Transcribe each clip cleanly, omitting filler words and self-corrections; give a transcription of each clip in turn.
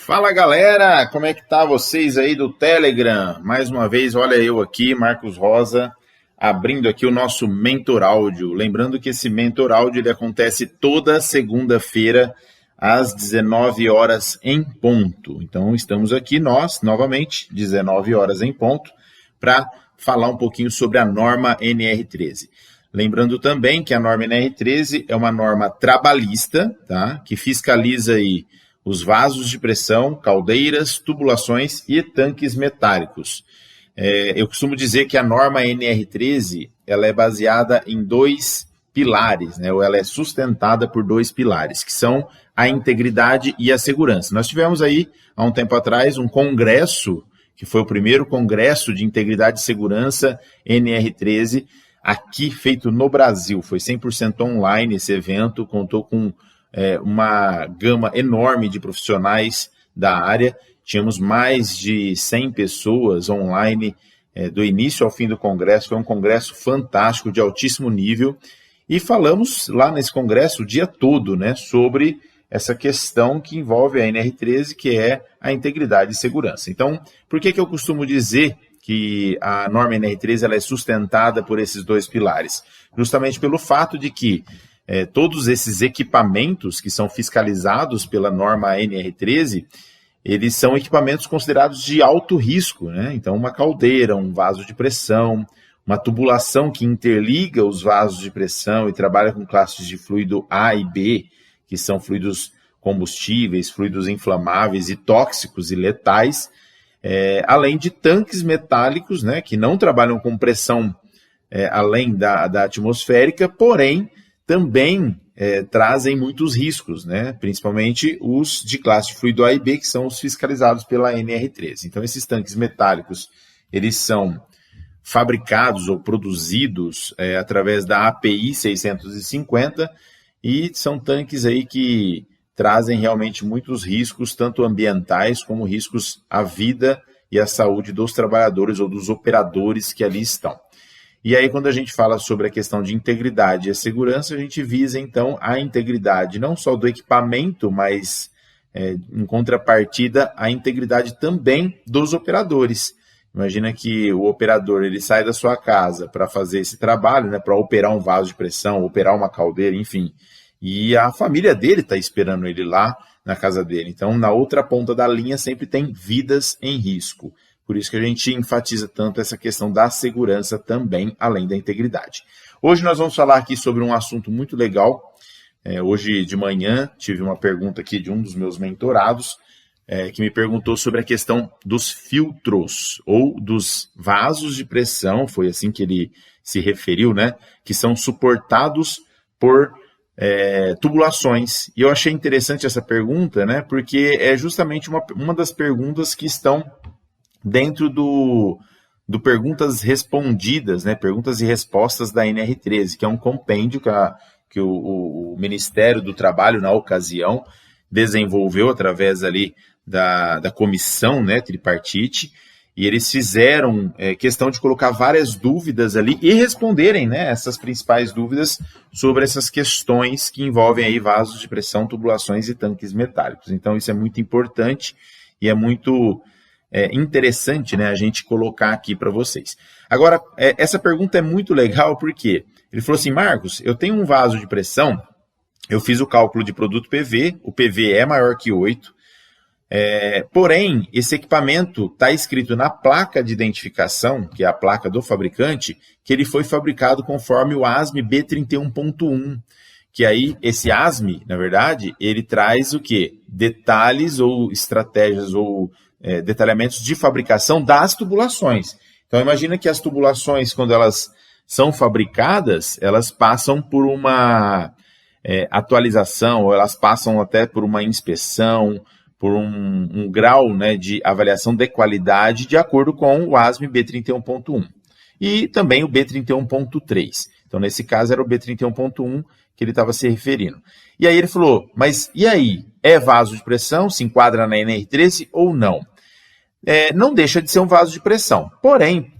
Fala galera, como é que tá vocês aí do Telegram? Mais uma vez, olha eu aqui, Marcos Rosa, abrindo aqui o nosso Mentor Áudio. Lembrando que esse Mentor Áudio ele acontece toda segunda-feira às 19 horas em ponto. Então estamos aqui nós, novamente, 19 horas em ponto, para falar um pouquinho sobre a norma NR13. Lembrando também que a norma NR13 é uma norma trabalhista, tá? Que fiscaliza aí os vasos de pressão, caldeiras, tubulações e tanques metálicos. Eu costumo dizer que a norma NR13 ela é baseada em dois pilares, né? Ou ela é sustentada por dois pilares, que são a integridade e a segurança. Nós tivemos aí, há um tempo atrás, um congresso, que foi o primeiro congresso de integridade e segurança NR13, aqui feito no Brasil. Foi 100% online esse evento, contou com uma gama enorme de profissionais da área. Tínhamos mais de 100 pessoas online do início ao fim do congresso. Foi um congresso fantástico, de altíssimo nível. E falamos lá nesse congresso o dia todo, né, sobre essa questão que envolve a NR13, que é a integridade e segurança. Então, por que eu costumo dizer que a norma NR13 ela é sustentada por esses dois pilares? Justamente pelo fato de que todos esses equipamentos que são fiscalizados pela norma NR13, eles são equipamentos considerados de alto risco, né? Então, uma caldeira, um vaso de pressão, uma tubulação que interliga os vasos de pressão e trabalha com classes de fluido A e B, que são fluidos combustíveis, fluidos inflamáveis e tóxicos e letais, além de tanques metálicos, né, que não trabalham com pressão além da atmosférica, porém também trazem muitos riscos, né? Principalmente os de classe de fluido A e B, que são os fiscalizados pela NR13. Então, esses tanques metálicos, eles são fabricados ou produzidos através da API 650 e são tanques aí que trazem realmente muitos riscos, tanto ambientais como riscos à vida e à saúde dos trabalhadores ou dos operadores que ali estão. E aí, quando a gente fala sobre a questão de integridade e a segurança, a gente visa, então, a integridade não só do equipamento, mas, em contrapartida, a integridade também dos operadores. Imagina que o operador ele sai da sua casa para fazer esse trabalho, né, para operar um vaso de pressão, operar uma caldeira, enfim, e a família dele está esperando ele lá na casa dele. Então, na outra ponta da linha sempre tem vidas em risco. Por isso que a gente enfatiza tanto essa questão da segurança também, além da integridade. Hoje nós vamos falar aqui sobre um assunto muito legal. Hoje de manhã tive uma pergunta aqui de um dos meus mentorados, que me perguntou sobre a questão dos filtros ou dos vasos de pressão, foi assim que ele se referiu, né? Que são suportados por tubulações. E eu achei interessante essa pergunta, né? Porque é justamente uma das perguntas que estão dentro do Perguntas Respondidas, né? Perguntas e Respostas da NR13, que é um compêndio que o Ministério do Trabalho, na ocasião, desenvolveu através ali da comissão, né, tripartite, e eles fizeram questão de colocar várias dúvidas ali e responderem, né, essas principais dúvidas sobre essas questões que envolvem aí vasos de pressão, tubulações e tanques metálicos. Então isso é muito importante e é muito interessante, né, a gente colocar aqui para vocês. Agora, essa pergunta é muito legal porque ele falou assim: Marcos, eu tenho um vaso de pressão, eu fiz o cálculo de produto PV, o PV é maior que 8, porém, esse equipamento está escrito na placa de identificação, que é a placa do fabricante, que ele foi fabricado conforme o ASME B31.1, que aí esse ASME, na verdade, ele traz o quê? Detalhes ou estratégias ou detalhamentos de fabricação das tubulações. Então, imagina que as tubulações, quando elas são fabricadas, elas passam por uma atualização, ou elas passam até por uma inspeção, por um grau, né, de avaliação de qualidade de acordo com o ASME B31.1 e também o B31.3. Então, nesse caso, era o B31.1 que ele estava se referindo. E aí ele falou, mas e aí? É vaso de pressão? Se enquadra na NR13 ou não? Não deixa de ser um vaso de pressão. Porém,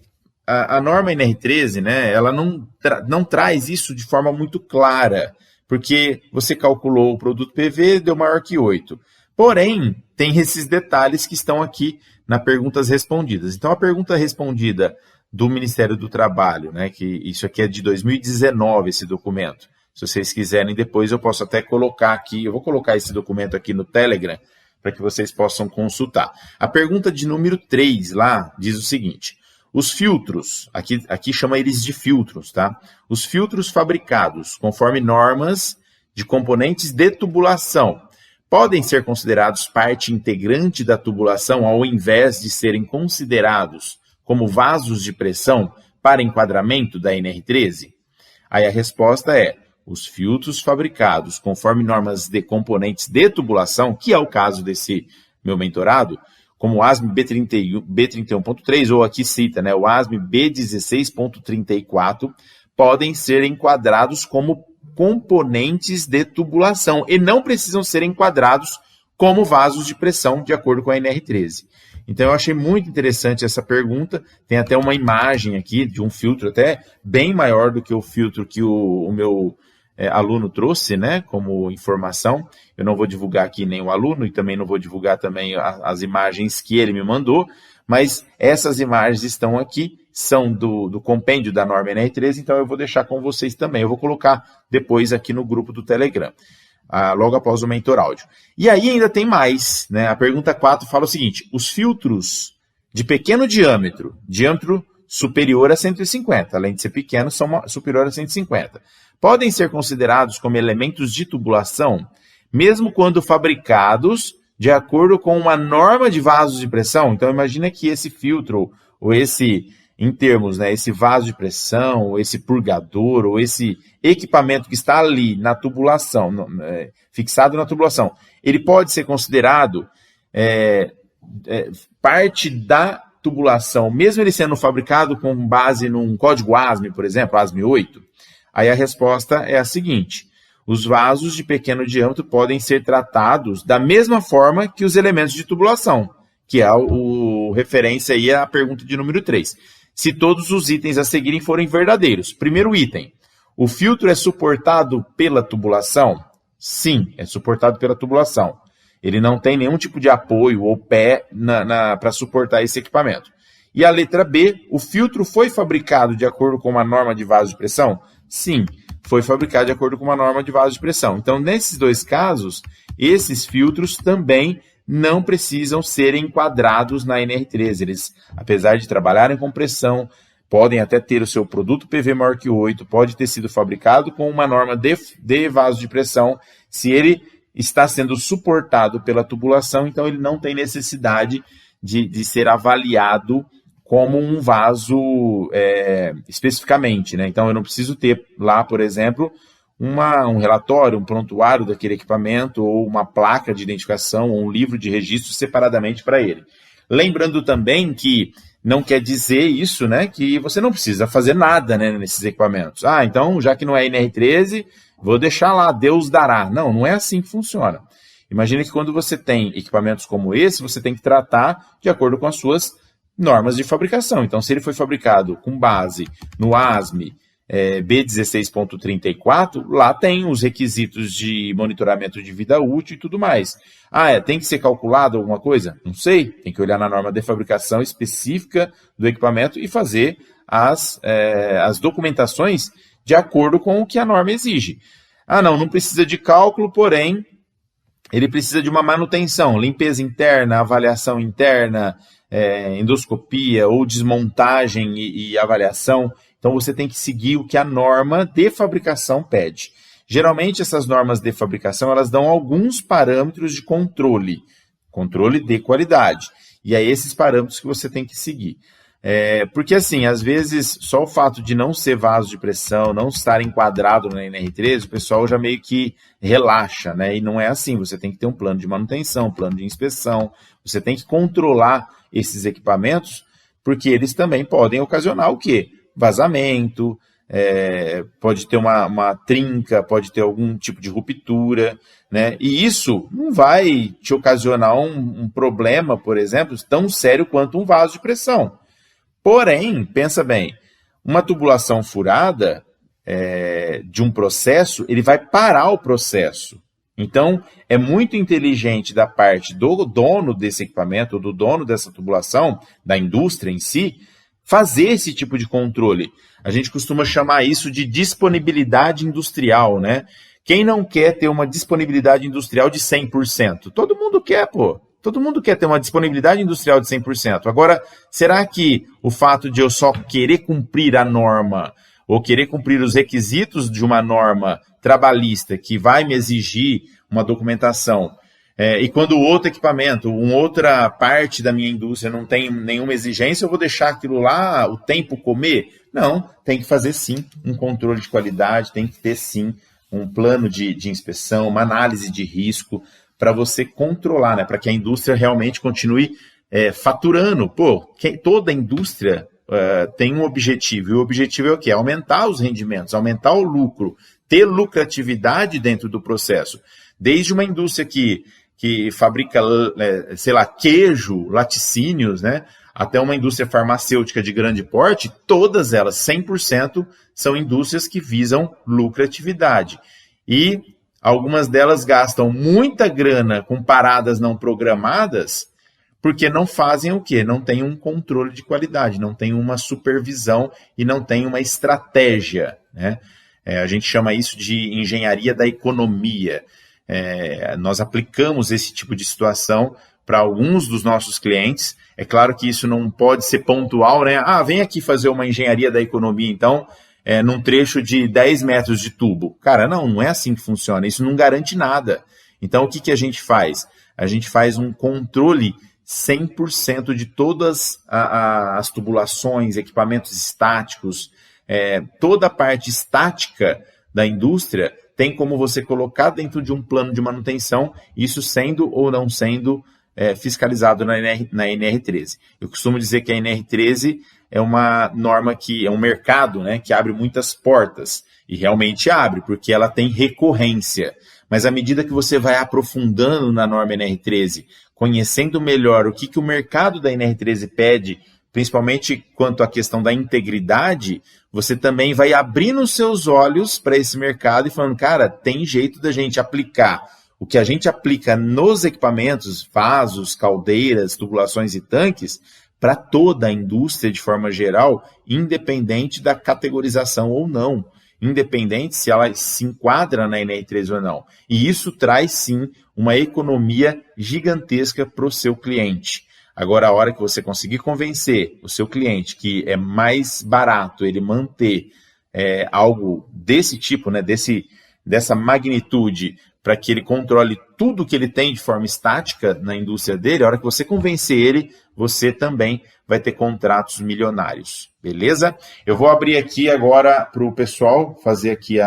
a norma NR13, né, ela não traz isso de forma muito clara, porque você calculou o produto PV, deu maior que 8. Porém, tem esses detalhes que estão aqui na perguntas respondidas. Então, a pergunta respondida do Ministério do Trabalho, né, que isso aqui é de 2019, esse documento. Se vocês quiserem, depois eu posso até colocar aqui, eu vou colocar esse documento aqui no Telegram, para que vocês possam consultar. A pergunta de número 3 lá diz o seguinte: os filtros, aqui chama eles de filtros, tá? Os filtros fabricados conforme normas de componentes de tubulação podem ser considerados parte integrante da tubulação ao invés de serem considerados como vasos de pressão para enquadramento da NR13? Aí a resposta é: os filtros fabricados conforme normas de componentes de tubulação, que é o caso desse meu mentorado, como o ASME B31.3, ou aqui cita, né, o ASME B16.34, podem ser enquadrados como componentes de tubulação e não precisam ser enquadrados como vasos de pressão, de acordo com a NR13. Então, eu achei muito interessante essa pergunta. Tem até uma imagem aqui de um filtro até bem maior do que o filtro que o meu aluno trouxe, né, como informação. Eu não vou divulgar aqui nem o aluno e também não vou divulgar também as imagens que ele me mandou, mas essas imagens estão aqui, são do compêndio da norma NR13, então eu vou deixar com vocês também. Eu vou colocar depois aqui no grupo do Telegram, logo após o Mentor Áudio. E aí ainda tem mais, né? A pergunta 4 fala o seguinte: os filtros de pequeno diâmetro superior a 150, além de ser pequeno, são superior a 150, podem ser considerados como elementos de tubulação, mesmo quando fabricados de acordo com uma norma de vasos de pressão? Então, imagina que esse filtro, ou esse, em termos, né, esse vaso de pressão, ou esse purgador, ou esse equipamento que está ali na tubulação, fixado na tubulação, ele pode ser considerado parte da tubulação, mesmo ele sendo fabricado com base num código ASME, por exemplo, ASME 8? Aí a resposta é a seguinte: os vasos de pequeno diâmetro podem ser tratados da mesma forma que os elementos de tubulação, que é o referência aí à pergunta de número 3. Se todos os itens a seguirem forem verdadeiros. Primeiro item: o filtro é suportado pela tubulação? Sim, é suportado pela tubulação. Ele não tem nenhum tipo de apoio ou pé para suportar esse equipamento. E a letra B: o filtro foi fabricado de acordo com uma norma de vaso de pressão? Sim, foi fabricado de acordo com uma norma de vaso de pressão. Então, nesses dois casos, esses filtros também não precisam ser enquadrados na NR13. Eles, apesar de trabalharem com pressão, podem até ter o seu produto PV maior que 8, pode ter sido fabricado com uma norma de vaso de pressão. Se ele está sendo suportado pela tubulação, então ele não tem necessidade de ser avaliado como um vaso especificamente, né? Então eu não preciso ter lá, por exemplo, um relatório, um prontuário daquele equipamento, ou uma placa de identificação, ou um livro de registro separadamente para ele. Lembrando também que não quer dizer isso, né, que você não precisa fazer nada, né, nesses equipamentos. Então, já que não é NR13, vou deixar lá, Deus dará. Não, não é assim que funciona. Imagina que quando você tem equipamentos como esse, você tem que tratar de acordo com as suas normas de fabricação. Então, se ele foi fabricado com base no ASME B16.34, lá tem os requisitos de monitoramento de vida útil e tudo mais. Tem que ser calculado alguma coisa? Não sei. Tem que olhar na norma de fabricação específica do equipamento e fazer as documentações de acordo com o que a norma exige. Não precisa de cálculo, porém, ele precisa de uma manutenção, limpeza interna, avaliação interna, endoscopia ou desmontagem e avaliação. Então, você tem que seguir o que a norma de fabricação pede. Geralmente, essas normas de fabricação, elas dão alguns parâmetros de controle de qualidade. E é esses parâmetros que você tem que seguir. Porque, assim, às vezes, só o fato de não ser vaso de pressão, não estar enquadrado na NR13, o pessoal já meio que relaxa, né? E não é assim. Você tem que ter um plano de manutenção, plano de inspeção. Você tem que controlar esses equipamentos, porque eles também podem ocasionar o quê? Vazamento, pode ter uma trinca, pode ter algum tipo de ruptura, né? E isso não vai te ocasionar um problema, por exemplo, tão sério quanto um vaso de pressão. Porém, pensa bem, uma tubulação furada de um processo, ele vai parar o processo. Então, é muito inteligente da parte do dono desse equipamento, do dono dessa tubulação, da indústria em si, fazer esse tipo de controle. A gente costuma chamar isso de disponibilidade industrial, né? Quem não quer ter uma disponibilidade industrial de 100%? Todo mundo quer, pô. Todo mundo quer ter uma disponibilidade industrial de 100%. Agora, será que o fato de eu só querer cumprir a norma ou querer cumprir os requisitos de uma norma trabalhista que vai me exigir uma documentação, e quando o outro equipamento, uma outra parte da minha indústria não tem nenhuma exigência, eu vou deixar aquilo lá, o tempo comer? Não, tem que fazer sim um controle de qualidade, tem que ter sim um plano de inspeção, uma análise de risco, para você controlar, né, para que a indústria realmente continue faturando. Pô, toda a indústria tem um objetivo, e o objetivo é o quê? Aumentar os rendimentos, aumentar o lucro, ter lucratividade dentro do processo. Desde uma indústria que fabrica, sei lá, queijo, laticínios, né, até uma indústria farmacêutica de grande porte, todas elas, 100%, são indústrias que visam lucratividade. E algumas delas gastam muita grana com paradas não programadas, porque não fazem o quê? Não tem um controle de qualidade, não tem uma supervisão e não tem uma estratégia, né? A gente chama isso de engenharia da economia. Nós aplicamos esse tipo de situação para alguns dos nossos clientes. É claro que isso não pode ser pontual, né? Vem aqui fazer uma engenharia da economia, então, num trecho de 10 metros de tubo. Cara, não é assim que funciona, isso não garante nada. Então, o que a gente faz? A gente faz um controle 100% de todas as tubulações, equipamentos estáticos, toda a parte estática da indústria tem como você colocar dentro de um plano de manutenção, isso sendo ou não sendo fiscalizado na NR13. Eu costumo dizer que a NR13 é uma norma é um mercado, né, que abre muitas portas, e realmente abre, porque ela tem recorrência. Mas à medida que você vai aprofundando na norma NR13, conhecendo melhor o que o mercado da NR13 pede, principalmente quanto à questão da integridade, você também vai abrindo os seus olhos para esse mercado e falando, cara, tem jeito da gente aplicar o que a gente aplica nos equipamentos, vasos, caldeiras, tubulações e tanques, para toda a indústria de forma geral, independente da categorização ou não, independente se ela se enquadra na NR13 ou não. E isso traz, sim, uma economia gigantesca para o seu cliente. Agora, a hora que você conseguir convencer o seu cliente que é mais barato ele manter algo desse tipo, né, dessa magnitude, para que ele controle tudo que ele tem de forma estática na indústria dele, a hora que você convencer ele, você também vai ter contratos milionários. Beleza? Eu vou abrir aqui agora para o pessoal fazer aqui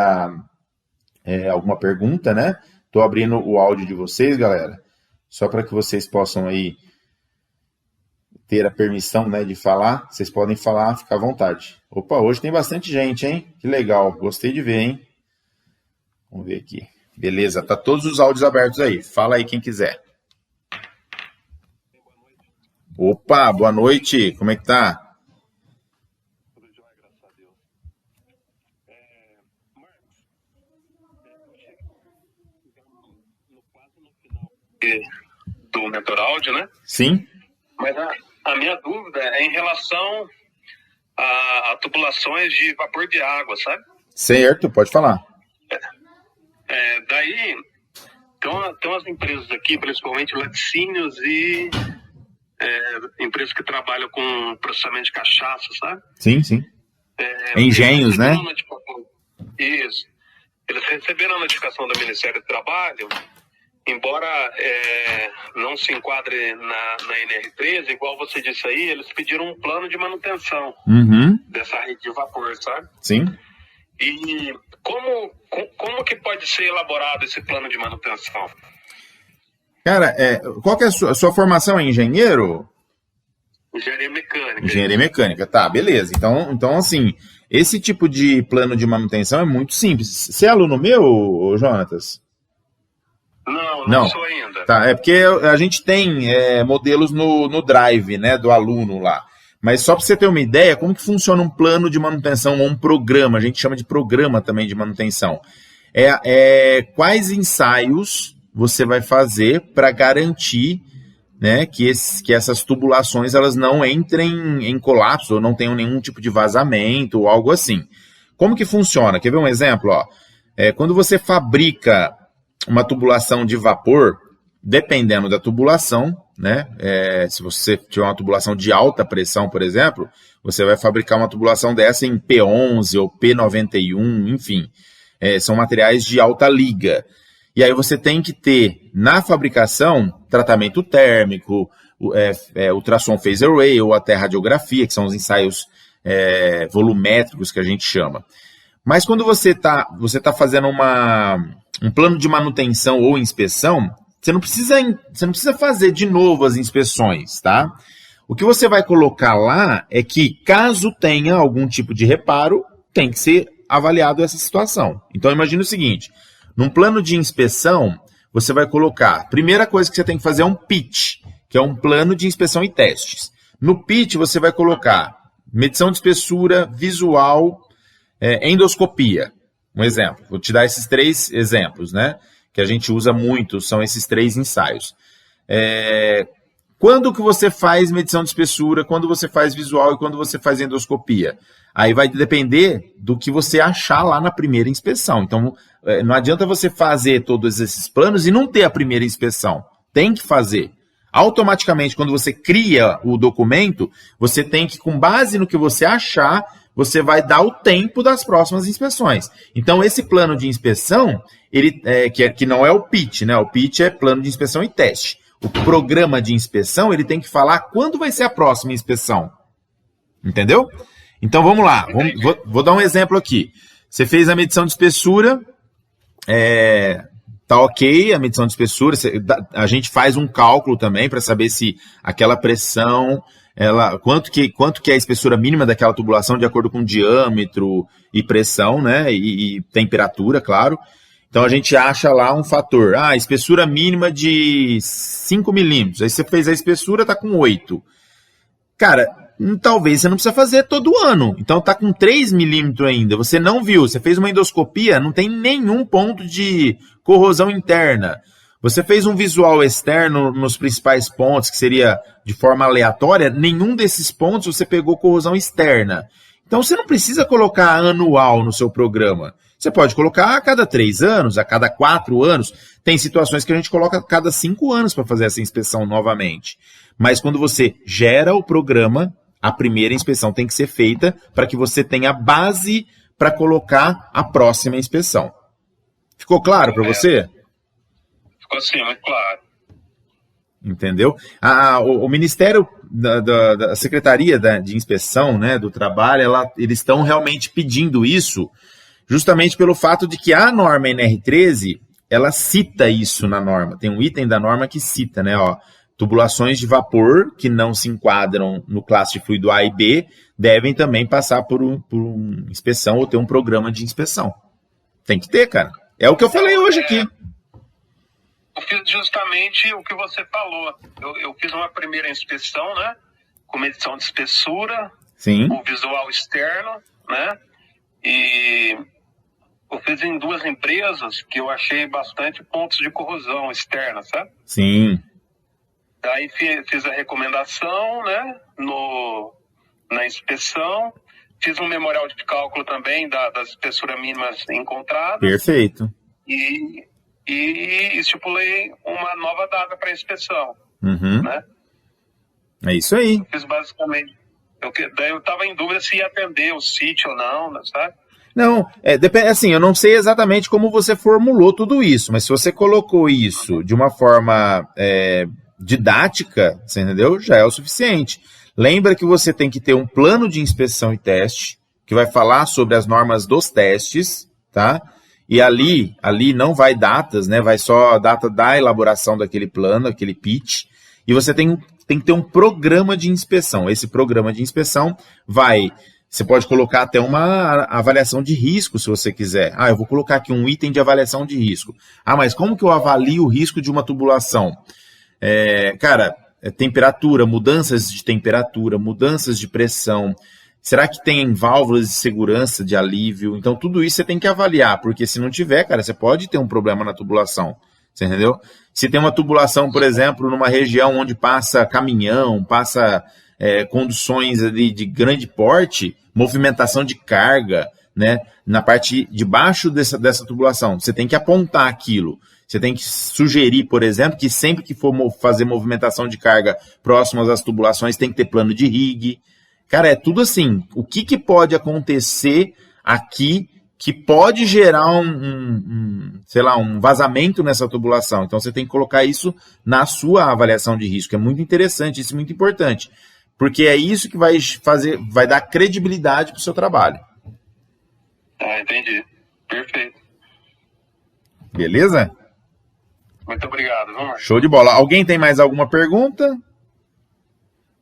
alguma pergunta, né? Estou abrindo o áudio de vocês, galera, só para que vocês possam aí ter a permissão, né, de falar. Vocês podem falar, fica à vontade. Opa, hoje tem bastante gente, hein? Que legal, gostei de ver, hein? Vamos ver aqui. Beleza, tá todos os áudios abertos aí. Fala aí quem quiser. Opa, boa noite. Como é que tá? Tudo jóia, graças a Deus. Marcos, eu cheguei quase no final do mentor áudio, né? Sim. Mas a minha dúvida é em relação a tubulações de vapor de água, sabe? Certo, pode falar. Daí, tem umas empresas aqui, principalmente laticínios e empresas que trabalham com processamento de cachaça, sabe? Sim, sim. Engenhos, né? Isso. Eles receberam a notificação do Ministério do Trabalho, embora não se enquadre na NR13, igual você disse aí, eles pediram um plano de manutenção dessa rede de vapor, sabe? Sim. E como que pode ser elaborado esse plano de manutenção? Cara, qual que é a sua formação? É engenheiro? Engenharia mecânica. Engenharia mecânica, tá, beleza. Então, assim, esse tipo de plano de manutenção é muito simples. Você é aluno meu, Jonatas? Não sou ainda. Tá, porque a gente tem modelos no Drive, né, do aluno lá. Mas só para você ter uma ideia, como que funciona um plano de manutenção ou um programa, a gente chama de programa também de manutenção. quais ensaios você vai fazer para garantir, né, que essas tubulações elas não entrem em colapso ou não tenham nenhum tipo de vazamento ou algo assim. Como que funciona? Quer ver um exemplo? Quando você fabrica uma tubulação de vapor, dependendo da tubulação, né, se você tiver uma tubulação de alta pressão, por exemplo, você vai fabricar uma tubulação dessa em P11 ou P91, enfim, são materiais de alta liga. E aí você tem que ter, na fabricação, tratamento térmico, ultrassom phase array ou até radiografia, que são os ensaios volumétricos que a gente chama. Mas quando você tá fazendo um plano de manutenção ou inspeção, você não precisa fazer de novo as inspeções, tá? O que você vai colocar lá é que, caso tenha algum tipo de reparo, tem que ser avaliado essa situação. Então, imagine o seguinte, num plano de inspeção, você vai colocar, primeira coisa que você tem que fazer é um PIT, que é um plano de inspeção e testes. No PIT, você vai colocar medição de espessura, visual, endoscopia. Um exemplo, vou te dar esses 3 exemplos, né? Que a gente usa muito, são esses 3 ensaios. Quando que você faz medição de espessura, quando você faz visual e quando você faz endoscopia? Aí vai depender do que você achar lá na primeira inspeção. Então, não adianta você fazer todos esses planos e não ter a primeira inspeção. Tem que fazer. Automaticamente, quando você cria o documento, você tem que, com base no que você achar, você vai dar o tempo das próximas inspeções. Então, esse plano de inspeção, que não é o PIT, né? O PIT é plano de inspeção e teste. O programa de inspeção, ele tem que falar quando vai ser a próxima inspeção. Entendeu? Então, vamos lá. Vou dar um exemplo aqui. Você fez a medição de espessura, tá ok a medição de espessura, a gente faz um cálculo também para saber se aquela pressão, quanto que é a espessura mínima daquela tubulação de acordo com diâmetro e pressão, né, e temperatura, claro. Então a gente acha lá um fator, espessura mínima de 5 milímetros, aí você fez a espessura, tá com 8. Cara, talvez você não precisa fazer todo ano, então tá com 3 milímetros ainda, você não viu, você fez uma endoscopia, não tem nenhum ponto de corrosão interna. Você fez um visual externo nos principais pontos, que seria de forma aleatória, nenhum desses pontos você pegou corrosão externa. Então você não precisa colocar anual no seu programa. Você pode colocar a cada 3 anos, a cada 4 anos. Tem situações que a gente coloca a cada 5 anos para fazer essa inspeção novamente. Mas quando você gera o programa, a primeira inspeção tem que ser feita para que você tenha base para colocar a próxima inspeção. Ficou claro para você? Ficou assim, muito claro. Entendeu? O Ministério da Secretaria de Inspeção, né, do Trabalho, eles estão realmente pedindo isso, justamente pelo fato de que a norma NR13, ela cita isso na norma. Tem um item da norma que cita, né, tubulações de vapor que não se enquadram no classe de fluido A e B devem também passar por uma inspeção ou ter um programa de inspeção. Tem que ter, cara. É o que eu falei hoje aqui. Eu fiz justamente o que você falou. Eu fiz uma primeira inspeção, né? Com medição de espessura, sim, o visual externo, né? E eu fiz em 2 empresas que eu achei bastante pontos de corrosão externa, sabe? Sim. Daí fiz a recomendação, né? Na inspeção. Fiz um memorial de cálculo também das espessuras mínimas encontradas. Perfeito. E estipulei uma nova data para inspeção. Uhum. Né? É isso aí. Eu fiz basicamente. Daí eu estava em dúvida se ia atender o sítio ou não, sabe? Não, depende, assim, eu não sei exatamente como você formulou tudo isso, mas se você colocou isso de uma forma didática, você entendeu? Já é o suficiente. Lembra que você tem que ter um plano de inspeção e teste, que vai falar sobre as normas dos testes, tá? E ali não vai datas, né? Vai só a data da elaboração daquele plano, aquele pitch. E você tem que ter um programa de inspeção. Esse programa de inspeção você pode colocar até uma avaliação de risco, se você quiser. Eu vou colocar aqui um item de avaliação de risco. Mas como que eu avalio o risco de uma tubulação? Temperatura, mudanças de temperatura, mudanças de pressão, Será que tem válvulas de segurança, de alívio? Então, tudo isso você tem que avaliar, porque se não tiver, cara, você pode ter um problema na tubulação, você entendeu? Se tem uma tubulação, por exemplo, numa região onde passa caminhão, passa conduções ali de grande porte, movimentação de carga, né, na parte de baixo dessa tubulação, você tem que apontar aquilo. Você tem que sugerir, por exemplo, que sempre que for fazer movimentação de carga próximas às tubulações, tem que ter plano de rig. Cara, é tudo assim. O que pode acontecer aqui que pode gerar sei lá, um vazamento nessa tubulação? Então você tem que colocar isso na sua avaliação de risco. É muito interessante, isso é muito importante. Porque é isso que vai dar credibilidade para o seu trabalho. Entendi. Perfeito. Beleza? Muito obrigado, Marcos. Show de bola. Alguém tem mais alguma pergunta?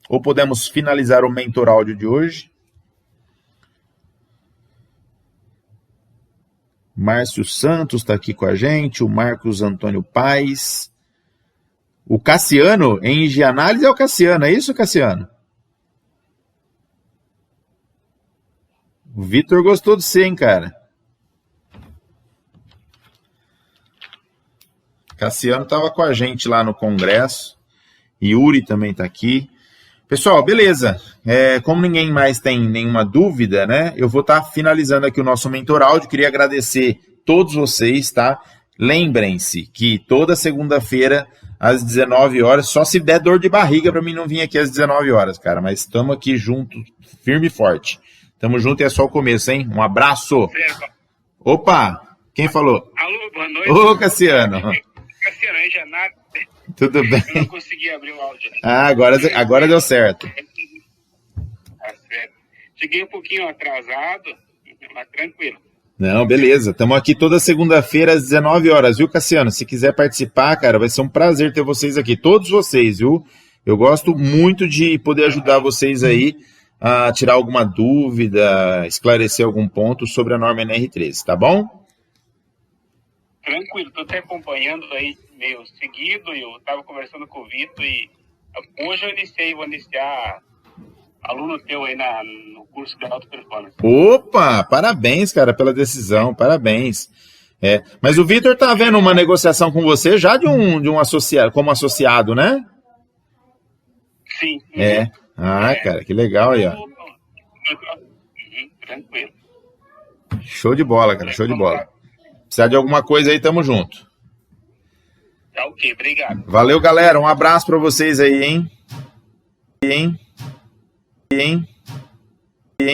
Ou podemos finalizar o Mentor Áudio de hoje? Márcio Santos está aqui com a gente, o Marcos Antônio Paes. O Cassiano, em Engenanálise é o Cassiano, é isso, Cassiano? O Vitor gostou de você, hein, cara? Cassiano estava com a gente lá no congresso. Yuri também está aqui. Pessoal, beleza. Como ninguém mais tem nenhuma dúvida, né? Eu vou estar finalizando aqui o nosso Mentor Áudio. Queria agradecer todos vocês, tá? Lembrem-se que toda segunda-feira, às 19 horas, só se der dor de barriga para mim não vir aqui às 19 horas, cara. Mas estamos aqui junto, firme e forte. Tamo junto e é só o começo, hein? Um abraço. Opa, quem falou? Alô, boa noite. Ô, Cassiano. Cassiano, aí já nada. Tudo bem? Eu não consegui abrir o áudio. Agora deu certo. Tá certo. Cheguei um pouquinho atrasado, mas tranquilo. Não, beleza. Estamos aqui toda segunda-feira às 19 horas, viu, Cassiano? Se quiser participar, cara, vai ser um prazer ter vocês aqui. Todos vocês, viu? Eu gosto muito de poder ajudar vocês aí a tirar alguma dúvida, esclarecer algum ponto sobre a norma NR13, tá bom? Tranquilo, tô te acompanhando aí meio seguido, eu tava conversando com o Vitor e hoje vou iniciar aluno teu aí no curso de alta performance. Opa, parabéns, cara, pela decisão, parabéns. Mas o Vitor tá vendo uma negociação com você já de um associado, como associado, né? Sim. Cara, que legal aí, ó. Tranquilo. Show de bola, cara, show de bola. Precisar de alguma coisa aí, tamo junto. Tá ok, obrigado. Valeu, galera, um abraço pra vocês aí, hein?